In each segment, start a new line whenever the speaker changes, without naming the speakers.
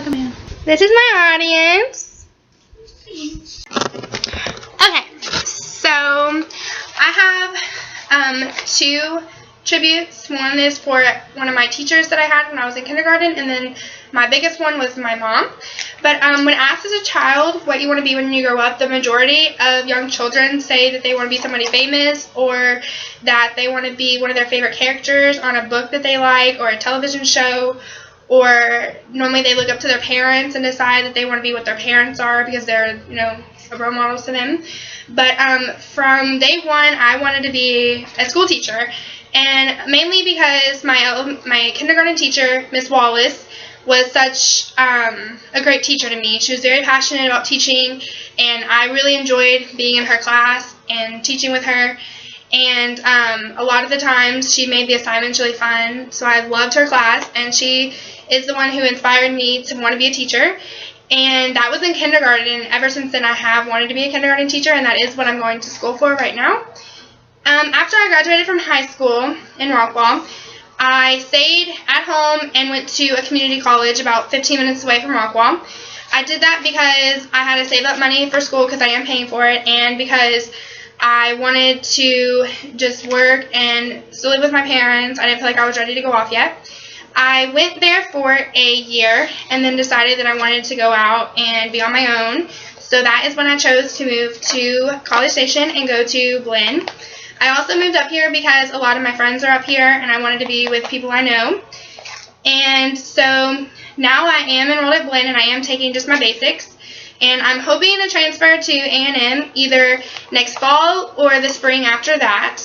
come in. This is my audience. Okay, so I have two tributes. One is for one of my teachers that I had when I was in kindergarten, and then my biggest one was my mom. But when asked as a child what you want to be when you grow up, the majority of young children say that they want to be somebody famous, or that they want to be one of their favorite characters on a book that they like, or a television show, or normally they look up to their parents and decide that they want to be what their parents are because they're, role models to them. But from day one, I wanted to be a school teacher, and mainly because my kindergarten teacher, Miss Wallace, was such a great teacher to me. She was very passionate about teaching, and I really enjoyed being in her class and teaching with her. And a lot of the times she made the assignments really fun, so I loved her class, and she is the one who inspired me to want to be a teacher. And that was in kindergarten, and ever since then I have wanted to be a kindergarten teacher, and that is what I'm going to school for right now. After I graduated from high school in Rockwall, I stayed at home and went to a community college about 15 minutes away from Rockwall. I did that because I had to save up money for school because I am paying for it, and because I wanted to just work and still live with my parents. I didn't feel like I was ready to go off yet. I went there for a year and then decided that I wanted to go out and be on my own. So that is when I chose to move to College Station and go to Blinn. I also moved up here because a lot of my friends are up here and I wanted to be with people I know. And so now I am enrolled at Blinn and I am taking just my basics. And I'm hoping to transfer to A&M either next fall or the spring after that.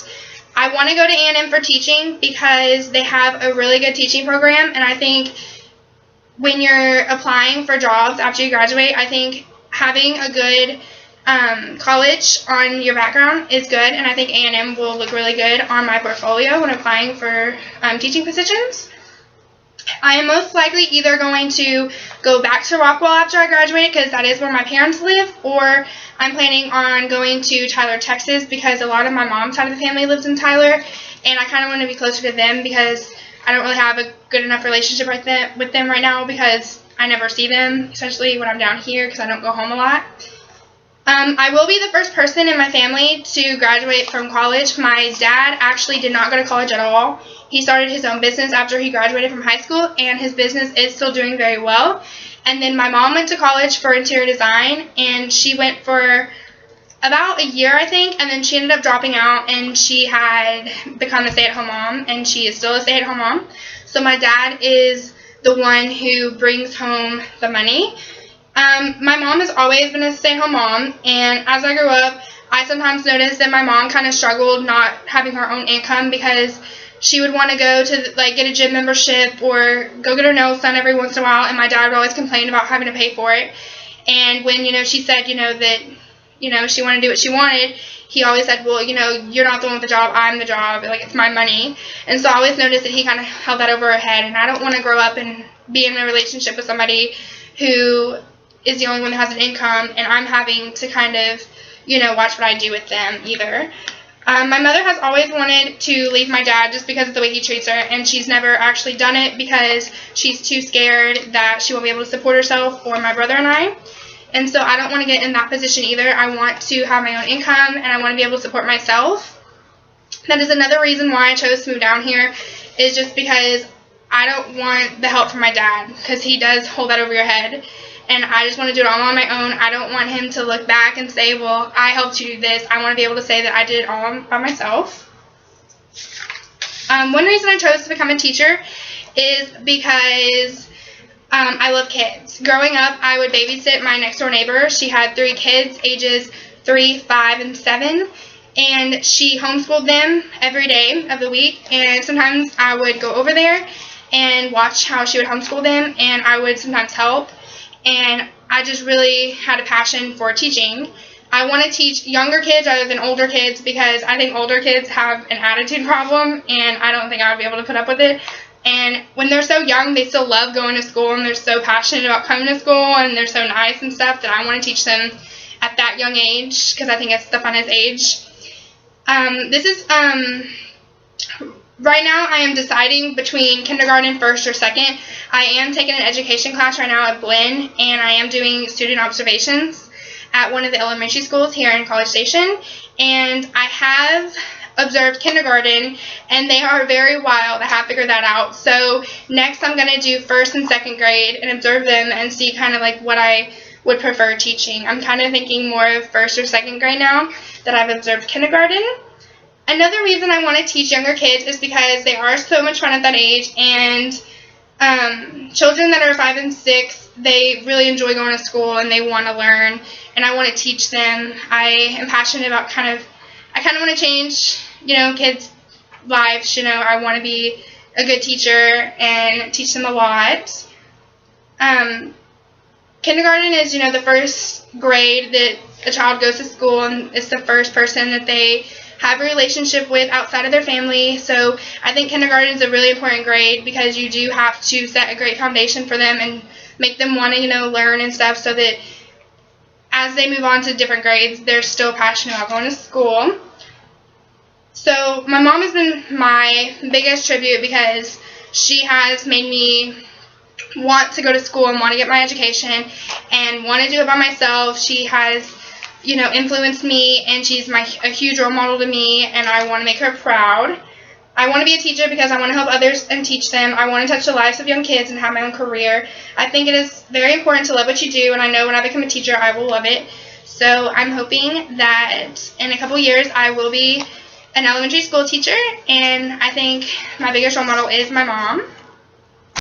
I want to go to A&M for teaching because they have a really good teaching program, and I think when you're applying for jobs after you graduate, I think having a good college on your background is good, and I think A&M will look really good on my portfolio when applying for teaching positions. I am most likely either going to go back to Rockwall after I graduate because that is where my parents live, or I'm planning on going to Tyler, Texas, because a lot of my mom's side of the family lives in Tyler, and I kind of want to be closer to them because I don't really have a good enough relationship with them right now because I never see them, especially when I'm down here because I don't go home a lot. I will be the first person in my family to graduate from college. My dad actually did not go to college at all. He started his own business after he graduated from high school, and his business is still doing very well. And then my mom went to college for interior design, and she went for about a year, I think, and then she ended up dropping out, and she had become a stay-at-home mom, and she is still a stay-at-home mom. So my dad is the one who brings home the money. My mom has always been a stay-at-home mom, and as I grew up, I sometimes noticed that my mom kind of struggled not having her own income because she would want to go to, get a gym membership or go get her nails done every once in a while, and my dad would always complain about having to pay for it. And when, she said, that, she wanted to do what she wanted, he always said, well, you're not the one with the job, I'm the job, it's my money. And so I always noticed that he kind of held that over her head, and I don't want to grow up and be in a relationship with somebody who is the only one that has an income, and I'm having to kind of, watch what I do with them either. My mother has always wanted to leave my dad just because of the way he treats her, and she's never actually done it because she's too scared that she won't be able to support herself or my brother and I. And so I don't want to get in that position either. I want to have my own income, and I want to be able to support myself. That is another reason why I chose to move down here, is just because I don't want the help from my dad, because he does hold that over your head. And I just want to do it all on my own. I don't want him to look back and say, well, I helped you do this. I want to be able to say that I did it all by myself. One reason I chose to become a teacher is because I love kids. Growing up, I would babysit my next door neighbor. She had 3 kids, ages 3, 5, and 7. And she homeschooled them every day of the week. And sometimes I would go over there and watch how she would homeschool them. And I would sometimes help. And I just really had a passion for teaching. I want to teach younger kids rather than older kids because I think older kids have an attitude problem, and I don't think I would be able to put up with it. And when they're so young, they still love going to school, and they're so passionate about coming to school, and they're so nice and stuff that I want to teach them at that young age because I think it's the funnest age. This is right now I am deciding between kindergarten, first, or second. I am taking an education class right now at Blinn, and I am doing student observations at one of the elementary schools here in College Station, and I have observed kindergarten, and they are very wild. I have figured that out. So next I'm going to do first and second grade and observe them and see kind of like what I would prefer teaching. I'm kind of thinking more of first or second grade now that I've observed kindergarten. Another reason I want to teach younger kids is because they are so much fun at that age, and children that are 5 and 6, they really enjoy going to school and they want to learn, and I want to teach them. I am passionate about I kind of want to change, kids' lives. I want to be a good teacher and teach them a lot. Kindergarten is, the first grade that a child goes to school, and it's the first person that they have a relationship with outside of their family. So I think kindergarten is a really important grade because you do have to set a great foundation for them and make them want to, learn and stuff, so that as they move on to different grades, they're still passionate about going to school. So my mom has been my biggest tribute because she has made me want to go to school and want to get my education and want to do it by myself. She has, influenced me, and she's a huge role model to me, and I want to make her proud. I want to be a teacher because I want to help others and teach them. I want to touch the lives of young kids and have my own career. I think it is very important to love what you do, and I know when I become a teacher, I will love it. So I'm hoping that in a couple years, I will be an elementary school teacher, and I think my biggest role model is my mom.